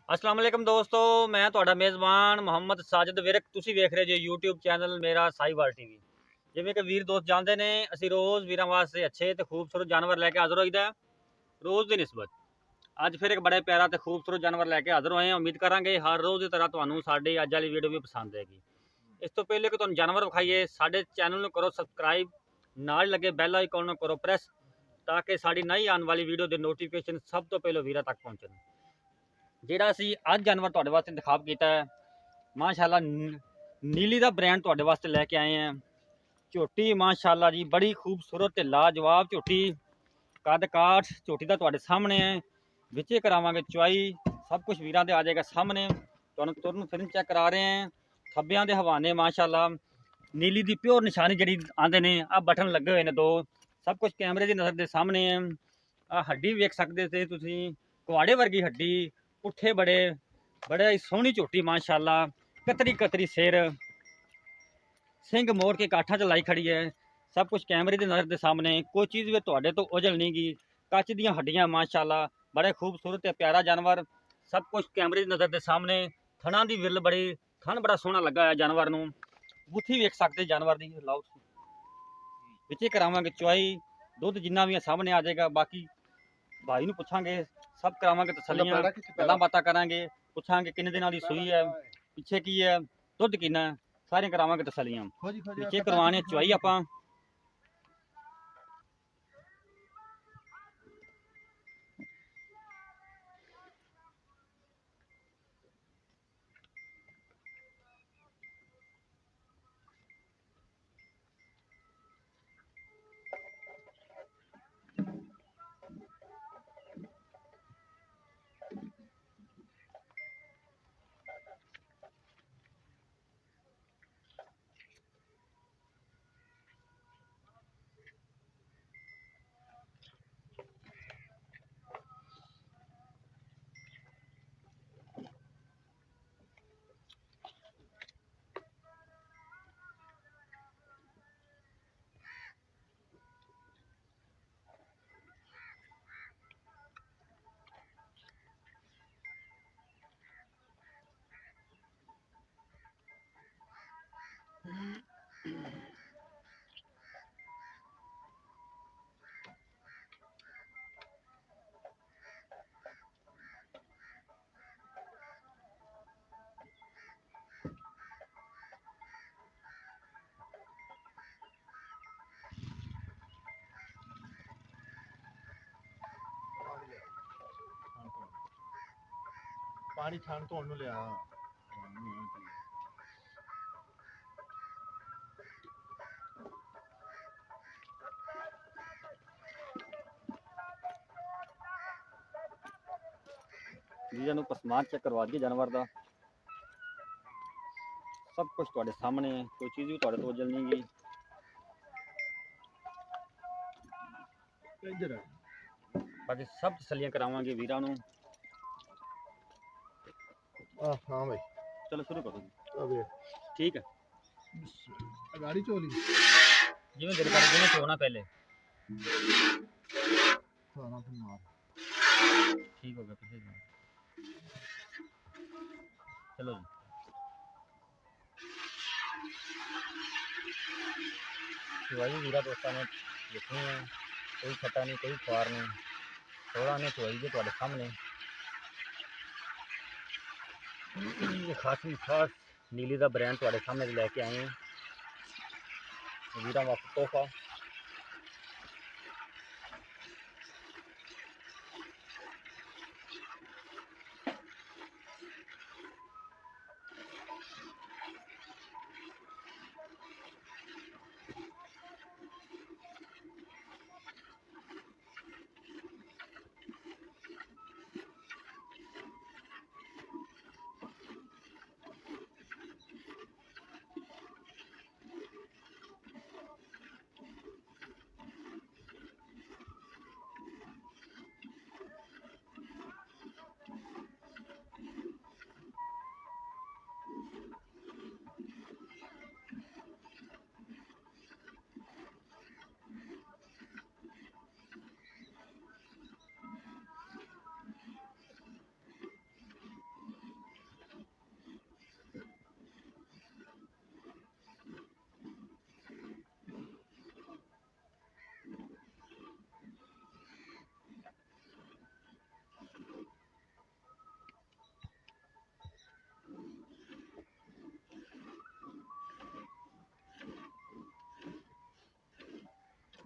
अस्सलाम वालेकुम दोस्तों, मैं ਤੁਹਾਡਾ ਮੇਜ਼ਬਾਨ ਮੁਹੰਮਦ ਸਾਜਿਦ ਵਿਰਕ। ਤੁਸੀਂ ਵੇਖ ਰਹੇ ਜੇ YouTube ਚੈਨਲ ਮੇਰਾ ਸਾਈਵਾਲ ਟੀਵੀ। ਜਿਵੇਂ ਕਿ ਵੀਰ ਦੋਸਤ ਜਾਣਦੇ ਨੇ, ਅਸੀਂ ਰੋਜ਼ ਵੀਰਾਂ ਵਾਸਤੇ ਅੱਛੇ ਤੇ ਖੂਬਸੂਰਤ ਜਾਨਵਰ ਲੈ ਕੇ ਹਾਜ਼ਰ ਹੋਈਦਾ ਰੋਜ਼ ਦੀ ਨਿਸਬਤ। ਅੱਜ ਫਿਰ ਇੱਕ ਬੜੇ ਪਿਆਰਾ ਤੇ ਖੂਬਸੂਰਤ ਜਾਨਵਰ ਲੈ ਕੇ ਹਾਜ਼ਰ ਹੋਏ ਹਾਂ। ਉਮੀਦ ਕਰਾਂਗੇ ਹਰ ਰੋਜ਼ ਦੀ ਤਰ੍ਹਾਂ ਤੁਹਾਨੂੰ ਸਾਡੀ ਅੱਜ ਵਾਲੀ ਵੀਡੀਓ ਵੀ ਪਸੰਦ ਆਏਗੀ। ਇਸ ਤੋਂ ਪਹਿਲੇ ਕਿ ਤੁਹਾਨੂੰ ਜਾਨਵਰ ਵਿਖਾਈਏ, ਸਾਡੇ ਚੈਨਲ ਨੂੰ ਕਰੋ ਸਬਸਕ੍ਰਾਈਬ, ਨਾਲ ਲੱਗੇ ਬੈਲ ਆਈਕਨ ਨੂੰ ਕਰੋ ਪ੍ਰੈਸ, ਤਾਂ ਕਿ ਸਾਡੀ ਨਈ ਆਉਣ ਵਾਲੀ ਵੀਡੀਓ ਦੇ ਨੋਟੀਫਿਕੇਸ਼ਨ ਸਭ ਤੋਂ ਪਹਿਲਾਂ ਵੀਰਾਂ ਤੱਕ ਪਹੁੰਚਣ। ਜਿਹੜਾ ਅਸੀਂ ਅੱਜ ਜਾਨਵਰ ਤੁਹਾਡੇ ਵਾਸਤੇ ਇੰਤਖਾਬ ਕੀਤਾ ਹੈ, ਮਾਸ਼ਾਅੱਲਾ ਨੀਲੀ ਦਾ ਬ੍ਰਾਂਡ ਤੁਹਾਡੇ ਵਾਸਤੇ ਲੈ ਕੇ ਆਏ ਹਾਂ। ਝੋਟੀ ਮਾਸ਼ਾਅੱਲਾ ਜੀ ਬੜੀ ਖੂਬਸੂਰਤ ਤੇ ਲਾਜਵਾਬ ਝੋਟੀ, ਕੱਦ ਕਾਠ ਝੋਟੀ ਦਾ ਤੁਹਾਡੇ ਸਾਹਮਣੇ ਹੈ। ਵਿੱਚੇ ਕਰਾਵਾਂਗੇ ਚੁਆਈ, ਸਭ ਕੁਝ ਵੀਰਾਂ ਦੇ ਆ ਜਾਏਗਾ ਸਾਹਮਣੇ। ਤੁਹਾਨੂੰ ਤੁਰਨ ਫਿਰਨ ਚੈੱਕ ਕਰਾ ਰਹੇ ਹਾਂ। ਖੱਬਿਆਂ ਦੇ ਹਵਾਨੇ ਮਾਸ਼ਾਅੱਲਾ ਨੀਲੀ ਦੀ ਪਿਓਰ ਨਿਸ਼ਾਨੀ ਜਿਹੜੀ ਆਂਦੇ ਨੇ, ਆ ਬਟਨ ਲੱਗੇ ਹੋਏ ਨੇ ਦੋ, ਸਭ ਕੁਝ ਕੈਮਰੇ ਦੀ ਨਜ਼ਰ ਦੇ ਸਾਹਮਣੇ ਹੈ। ਆ ਹੱਡੀ ਵੇਖ ਸਕਦੇ ਤੇ ਤੁਸੀਂ, ਕੁਆੜੇ ਵਰਗੀ ਹੱਡੀ, ਪੁੱਠੇ ਬੜੇ ਹੀ ਸੋਹਣੀ ਝੋਟੀ ਮਾਸ਼ਾਅੱਲਾ, ਕਤਰੀ ਸਿਰ, ਸਿੰਘ ਮੋੜ ਕੇ ਕਾਠਾਂ 'ਚ ਲਾਈ ਖੜੀ ਹੈ। ਸਭ ਕੁਝ ਕੈਮਰੇ ਦੀ ਨਜ਼ਰ ਦੇ ਸਾਹਮਣੇ, ਕੋਈ ਚੀਜ਼ ਵੀ ਤੁਹਾਡੇ ਤੋਂ ਉਜਲ ਨਹੀਂ ਗਈ। ਕੱਚ ਦੀਆਂ ਹੱਡੀਆਂ ਮਾਸ਼ਾਅੱਲਾ, ਬੜੇ ਖੂਬਸੂਰਤ ਤੇ ਪਿਆਰਾ ਜਾਨਵਰ, ਸਭ ਕੁਝ ਕੈਮਰੇ ਦੀ ਨਜ਼ਰ ਦੇ ਸਾਹਮਣੇ। ਥਣਾਂ ਦੀ ਵਿਰਲ ਬੜੀ, ਥਣ ਬੜਾ ਸੋਹਣਾ ਲੱਗਾ ਹੈ ਜਾਨਵਰ ਨੂੰ। ਬੁੱਥੀ ਵੇਖ ਸਕਦੇ ਜਾਨਵਰ ਦੀ, ਲਾਓ ਵਿੱਚੇ ਕਰਾਵਾਂਗੇ ਚੁਆਈ, ਦੁੱਧ ਜਿੰਨਾ ਵੀ ਸਾਹਮਣੇ ਆ ਜਾਏਗਾ। ਬਾਕੀ ਭਾਈ ਨੂੰ ਪੁੱਛਾਂਗੇ, ਸਭ ਕਰਾਵਾਂਗੇ ਤਸੱਲੀਆਂ, ਗੱਲਾਂ ਬਾਤਾਂ ਕਰਾਂਗੇ, ਪੁੱਛਾਂਗੇ ਕਿੰਨੇ ਦਿਨਾਂ ਦੀ ਸੂਈ ਹੈ, ਪਿੱਛੇ ਕੀ ਹੈ, ਦੁੱਧ ਕਿੰਨਾ, ਸਾਰੀਆਂ ਕਰਾਵਾਂਗੇ ਤਸੱਲੀਆਂ। ਵਿੱਚੇ ਕਰਵਾਣੇ ਚੁਆਈ ਆਪਾਂ। ਪਾਣੀ ਛਾਣ ਧੋਣ ਨੂੰ ਲਿਆ। ਵੀਰਾਂ ਨੂੰ ਪਸਮਾਨ ਚੈੱਕ ਕਰਵਾ ਦਈਏ ਜਾਨਵਰ ਦਾ, ਸਭ ਕੁਝ ਤੁਹਾਡੇ ਸਾਹਮਣੇ ਹੈ, ਕੋਈ ਚੀਜ਼ ਵੀ ਤੁਹਾਡੇ ਤੋਂ ਉਜਲ ਨਹੀਂ ਗਈ। ਬਾਕੀ ਸਭ ਤਸੱਲੀਆਂ ਕਰਾਵਾਂਗੇ ਵੀਰਾਂ ਨੂੰ। ਹਾਂ ਭਾਈ, ਚਲੋ ਸ਼ੁਰੂ ਕਰੋ ਜੀ। ਅਬੇ ਠੀਕ ਹੈ, ਗਾੜੀ ਚੋਲੀ ਜਿਵੇਂ ਦਿਲ ਕਰ ਜਿਵੇਂ ਚੋਣਾ ਪਹਿਲੇ। ਸਾਰਾ ਫਿਰ ਮਾਰ ਠੀਕ ਹੋ ਗਿਆ, ਪਿੱਛੇ ਜਾਓ। चलो जी, चुवाई वीरा दोस्तों ने देखनी है, कोई खट्टा नहीं कोई खुआर नहीं, थोड़ा ने चुवाई जी थोड़े सामने। ये खास नीली का ब्रांड थोड़े सामने लैके आए हैं, वीरा वास्ते तोहफा।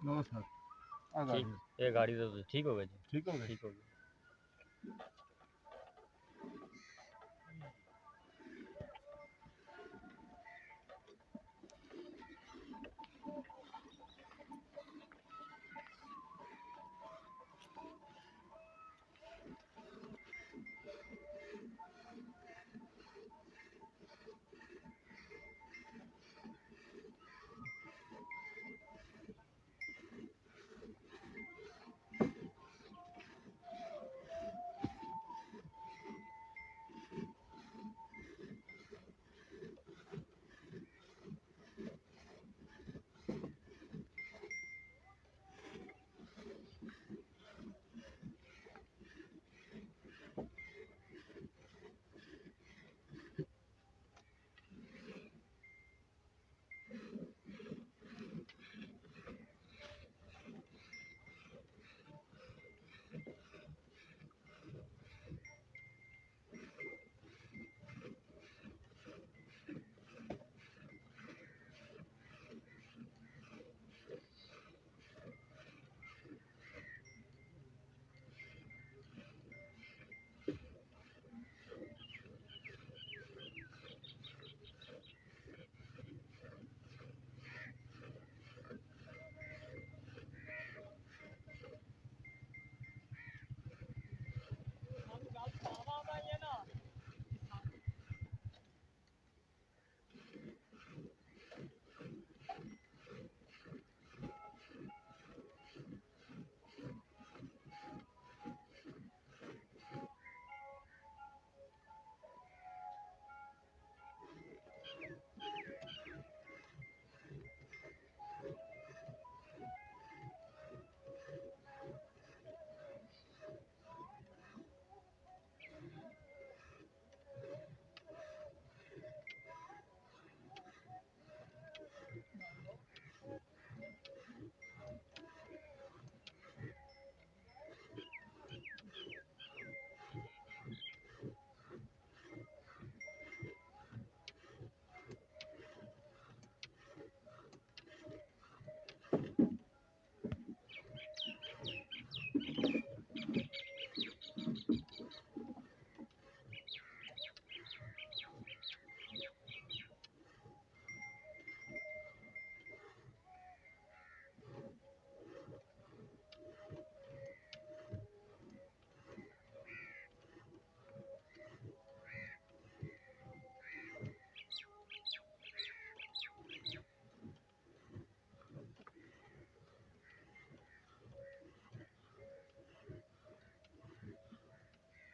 लो सर आ गाड़ी ठीक, ये गाड़ी तो ठीक हो गई जी, ठीक हो गई। ठीक हो गई।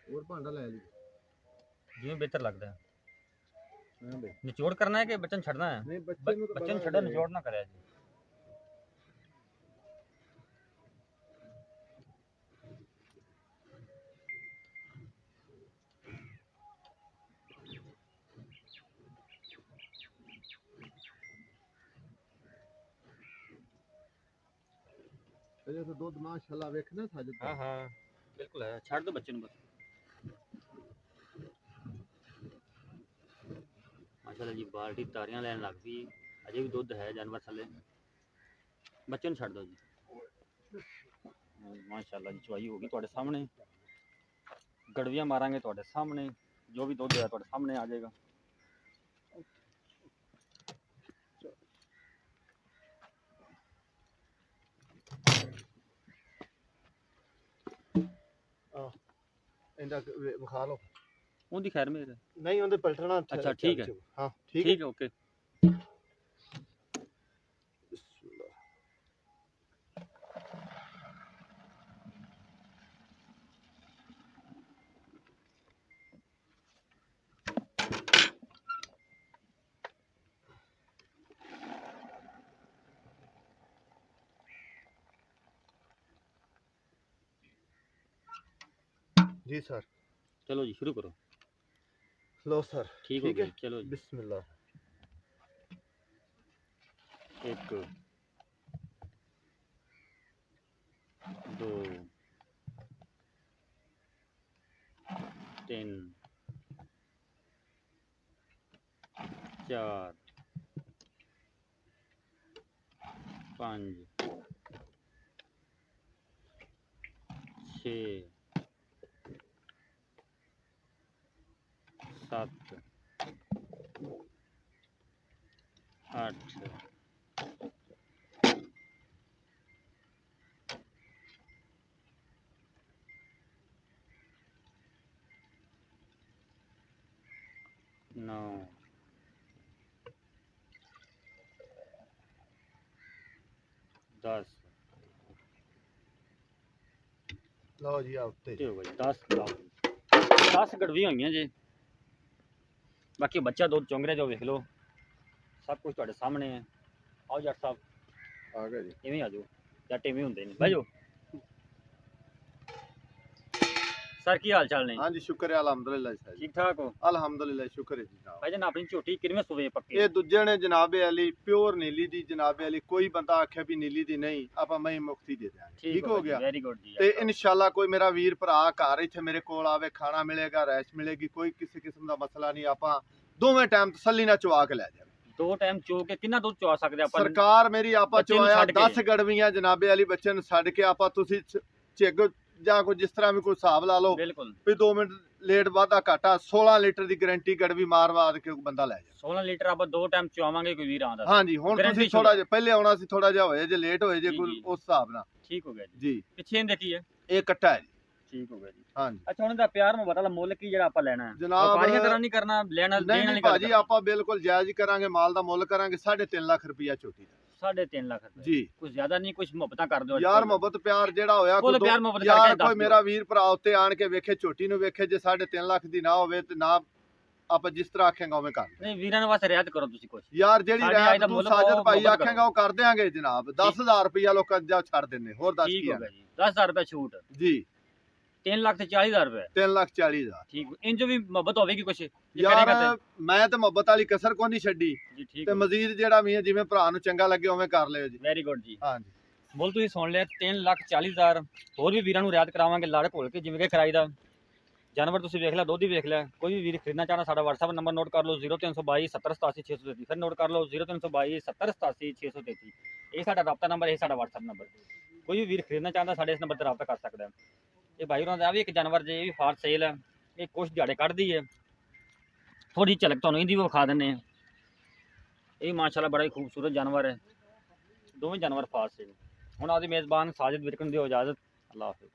और भांडा ले ली जिवें बेहतर लगता है। हां भाई निचोड़ करना है कि बच्चन छड़ना है? नहीं बच्चे नु तो बच्चन छड़ा निचोड़ ना करे जी। अरे तो दूध माशाल्लाह देखना साजिद हाँ हाँ बिल्कुल है, छड़ दो बच्चे बस। माशाल्लाह जी बाल्टी तारियां लैन लग पई, अजे भी दुध है जानवर थले। बच्चे छड़ दो जी। माशाल्लाह जी चवाई होगी ਤੁਹਾਡੇ सामने, गड़वियां मारांगे ਤੁਹਾਡੇ सामने, जो भी दुध है ਤੁਹਾਡੇ सामने आ जाएगा। इंदा विखा लो ਉਹਦੀ ਖੈਰ ਮੇਰੇ नहीं उनदे पलटना अच्छा ठीक है, हां ठीक ठीक है ओके। जी सर चलो जी शुरू करो। लो सर ठीक हो ठीक गया है चलो जी। बिस्मिल्लाह एक दो तीन चार पाँच 6 7 8 9 10 ਲਓ ਜੀ ਆ ਉੱਤੇ ਤੇ ਹੋ ਗਏ 10 10 ਗੜਵੀ ਹੋਈਆਂ ਜੀ। ਬਾਕੀ ਬੱਚਾ ਦੁੱਧ ਚੁੰਗ ਰਿਹਾ ਜੋ ਵੇਖ ਲਓ, ਸਭ ਕੁਝ ਤੁਹਾਡੇ ਸਾਹਮਣੇ ਹੈ। ਆਓ ਜੱਟ ਸਾਹਿਬ ਆ ਗਿਆ ਜੀ। ਇਵੇਂ ਆ ਜਾਓ, ਜੱਟ ਇਵੇਂ ਹੁੰਦੇ ਨੇ, ਬਹਿ ਜਾਓ। ਸਰ ਕੀ ਹਾਲ ਚਾਲ ਨੇ? ਹਾਂਜੀ ਸ਼ੁਕਰ ਹੈ ਅਲਹਮਦੁਲਿਲਾ ਜੀ ਠੀਕ ਠਾਕ ਹੋ? ਅਲਹਮਦੁਲਿਲਾ ਸ਼ੁਕਰ ਹੈ ਜੀ ਜਨਾਬ। ਭਾਈ ਜਾਨ ਆਪਣੀ ਝੋਟੀ ਕਿੰਨੇ ਸੂਏ ਪੱਕੇ? ਇਹ ਦੂਜੇ ਨੇ ਜਨਾਬੇ ਅਲੀ ਪਿਓਰ ਨੀਲੀ ਦੀ ਜਨਾਬੇ ਅਲੀ, ਕੋਈ ਬੰਦਾ ਆਖਿਆ ਵੀ ਨੀਲੀ ਦੀ ਨਹੀਂ ਆਪਾਂ ਮੈਂ ਮੁਕਤੀ ਦੇ ਦਿਆਂਗੇ। ਠੀਕ ਹੋ ਗਿਆ। ਵੈਰੀ ਗੁੱਡ ਜੀ। ਤੇ ਇਨਸ਼ਾਅੱਲਾ ਕੋਈ ਮੇਰਾ ਵੀਰ ਭਰਾ ਘਰ ਇੱਥੇ ਮੇਰੇ ਕੋਲ ਆਵੇ, ਖਾਣਾ ਮਿਲੇਗਾ, ਰਹਿਸ਼ ਮਿਲੇਗੀ, ਕੋਈ ਕਿਸੇ ਕਿਸਮ ਦਾ ਮਸਲਾ ਨਹੀਂ। ਆਪਾਂ ਦੋਵੇਂ ਟਾਈਮ ਤਸੱਲੀ ਨਾਲ ਚਵਾ ਕੇ ਲੈ ਜਾਵੇ। 2 ਟਾਈਮ ਚੋ ਕੇ ਕਿੰਨਾ ਦੁੱਧ ਚਵਾ ਸਕਦੇ ਆਪਾਂ? ਸਰਕਾਰ ਮੇਰੀ ਆਪਾਂ ਬੱਚੇ ਨੂੰ ਚਵਾਇਆ ਛੱਡ ਕੇ। 10 ਗੜਵੀਆਂ ਜਨਾਬੇ ਅਲੀ, ਬੱਚੇ ਨੂੰ ਛੱਡ ਕੇ ਆਪਾਂ ਤੁਸੀਂ ਚਿੱਗ ਜਾਂ ਕੋਈ ਜਿਸ ਤਰ੍ਹਾਂ ਵੀ ਕੋਈ ਹਿਸਾਬ ਲਾ ਲਓ ਬਿਲਕੁਲ ਵੀ 2 ਮਿੰਟ ਲੇਟ ਵਾਧਾ ਘਾਟਾ 16 ਲੀਟਰ ਦੀ ਗਾਰੰਟੀ ਗੜਵੀ ਮਾਰਵਾਦ ਕੇ ਬੰਦਾ ਲੈ ਜਾ। 16 ਲੀਟਰ ਆਪਾਂ 2 ਟਾਈਮ ਚਵਾਵਾਂਗੇ ਕੋਈ ਵੀਰ ਆਂਦਾ। ਹਾਂਜੀ ਹੁਣ Guarantee ਤੁਸੀਂ ਥੋੜਾ ਜਿਹਾ ਪਹਿਲੇ ਆਉਣਾ ਸੀ, ਥੋੜਾ ਜਿਹਾ ਹੋਏ ਜੇ ਲੇਟ ਹੋਏ ਜੇ ਜੀ, ਕੋਈ ਜੀ। ਉਸ ਹਿਸਾਬ ਨਾਲ। ਠੀਕ ਹੋ ਗਿਆ ਜੀ। ਜੀ ਪਿੱਛੇ ਦੇਖੀ ਹੈ, ਇਹ ਕੱਟਾ ਹੈ ਜੀ। ਠੀਕ ਹੋ ਗਿਆ ਜੀ। ਹਾਂਜੀ ਅੱਛਾ ਹੁਣ ਦਾ ਪਿਆਰ ਮੁਹੱਬਤ ਵਾਲਾ ਮੁੱਲ ਕੀ ਜਿਹੜਾ ਆਪਾਂ ਲੈਣਾ ਹੈ? ਜਨਾਬ ਵਪਾਰੀਆਂ ਤਰ੍ਹਾਂ ਨਹੀਂ ਕਰਨਾ, ਲੈਣਾ ਦੇਣ ਨਹੀਂ ਵਾਲੀ ਨਹੀਂ ਗੱਲ ਭਾਜੀ ਆਪਾਂ ਬਿਲਕੁਲ ਜਾਇਜ਼ ਹੀ ਕਰਾਂਗੇ, ਮਾਲ ਦਾ ਮੁੱਲ ਕਰਾਂਗੇ 3.5 ਲੱਖ ਰੁਪਇਆ ਝੋਟੀ ਦਾ। 3.5 ਲੱਖ ਰੁਪਏ ਜੀ ਕੁਝ ਜ਼ਿਆਦਾ ਨਹੀਂ, ਕੁਝ ਮੁਹੱਬਤਾਂ ਕਰ ਦਿਓ ਯਾਰ ਮੁਹੱਬਤ ਪਿਆਰ ਜਿਹੜਾ ਹੋਇਆ ਫੁੱਲ ਕੋਈ ਪਿਆਰ ਮੁਹੱਬਤ ਯਾਰ ਕਰਕੇ ਕੋਈ ਦੱਸ ਮੇਰਾ ਵੀਰ ਭਰਾ ਉੱਤੇ ਆਣ ਕੇ ਵੇਖੇ ਝੋਟੀ ਨੂੰ, ਵੇਖੇ ਜੇ 3.5 ਲੱਖ ਦੀ ਨਾ ਹੋਵੇ ਤੇ ਨਾ ਆਪਾਂ ਜਿਸ ਤਰ੍ਹਾਂ ਆਖਾਂਗਾ ਉਵੇਂ ਕਰ ਨਹੀਂ, ਵੀਰਾਂ ਦੇ ਵਾਸਤੇ ਰਿਆਇਤ ਕਰੋ ਤੁਸੀਂ ਕੁਝ। ਯਾਰ ਜਿਹੜੀ ਸਾਡੀ ਆਈ ਰਾਇਤ ਦਾ ਤੂੰ ਮੁੱਲ ਸਾਜਦ ਬਹੁਤ ਭਾਈ ਮੁਹੱਬਤ ਆਖੇਗਾ ਉਹ ਕਰ ਦਿਆਂਗੇ ਜਨਾਬ। 10,000 ਰੁਪਇਆ ਲੋਕਾਂ ਜਾ ਛੱਡ ਦਿੰਨੇ, ਹੋਰ ਦੱਸ ਠੀਕ ਕੀ ਹੋ ਗਿਆ ਜੀ। 10,000 ਰੁਪਏ ਛੂਟ, ਜੀ 3,40,000 ਰੁਪਏ। 3,40,000 ਠੀਕ, ਇੰਜ ਵੀ ਮੁਹੱਬਤ ਹੋਵੇਗੀ ਕੁਝ ਯਾਰ ਮੈਂ ਤੇ ਮੁਹੱਬਤ ਵਾਲੀ ਕਸਰ ਕੋਈ ਨਹੀਂ ਛੱਡੀ ਜੀ। ਠੀਕ ਤੇ ਮਜ਼ੀਦ ਜਿਹੜਾ ਵੀ ਹੈ ਜਿਵੇਂ ਭਰਾ ਨੂੰ ਚੰਗਾ ਲੱਗੇ ਉਵੇਂ ਕਰ ਲਿਓ ਜੀ। ਵੈਰੀ ਗੁੱਡ ਜੀ। ਹਾਂਜੀ ਬੋਲ ਤੁਸੀਂ ਸੁਣ ਲਿਆ, 3,40,000। ਹੋਰ ਵੀ ਵੀਰਾਂ ਨੂੰ ਰਿਆਇਤ ਕਰਾਵਾਂਗੇ, ਲੜ ਘੋਲ ਕੇ ਜਿਵੇਂ ਕਿ ਕਰਾਈਦਾ। ਜਾਨਵਰ ਤੁਸੀਂ ਵੇਖ ਲਿਆ, ਦੁੱਧ ਹੀ ਵੇਖ ਲਿਆ। ਕੋਈ ਵੀ ਵੀਰ ਖਰੀਦਣਾ ਚਾਹਣਾ ਸਾਡਾ WhatsApp ਨੰਬਰ ਨੋਟ ਕਰ ਲਓ 0322 70 87 633। ਫਿਰ ਨੋਟ ਕਰ ਲਓ 0322 70 87 633। ਇਹ ਸਾਡਾ ਰਾਬਤਾ ਨੰਬਰ, ਇਹ ਸਾਡਾ WhatsApp ਨੰਬਰ। ਕੋਈ ਵੀ ਵੀਰ ਖਰੀਦਣਾ ਚਾਹੁੰਦਾ ਸਾਡੇ ਇਸ ਨੰਬਰ ਤੇ ਰਾਬਤਾ ਕਰ ਸਕਦਾ ਹੈ। ਇਹ ਭਾਈ ਉਹਨਾਂ ਦਾ ਵੀ ਇੱਕ ਜਾਨਵਰ ਜੇ, ਇਹ ਵੀ ਫਾਰ ਸੇਲ ਹੈ। ਇਹ ਕੁਛ ਦਿਹਾੜੇ ਕੱਢਦੀ ਹੈ, ਥੋੜੀ ਝਲਕ ਤੁਹਾਨੂੰ ਇਹਦੀ ਵੀ ਵਿਖਾ ਦਿੰਨੇ ਆ। ਇਹ ਮਾਸ਼ਾਅੱਲਾ ਬੜਾ ਹੀ ਖੂਬਸੂਰਤ ਜਾਨਵਰ ਹੈ। ਦੋਵੇਂ ਜਾਨਵਰ ਫਾਰ ਸੇਲ। ਹੁਣ ਆਪਦੀ ਮੇਜ਼ਬਾਨ ਸਾਜਿਦ ਵਿਰਕ ਨੂੰ ਦਿਓ ਇਜਾਜ਼ਤ। ਅੱਲਾਹ ਹਾਫਿਜ਼।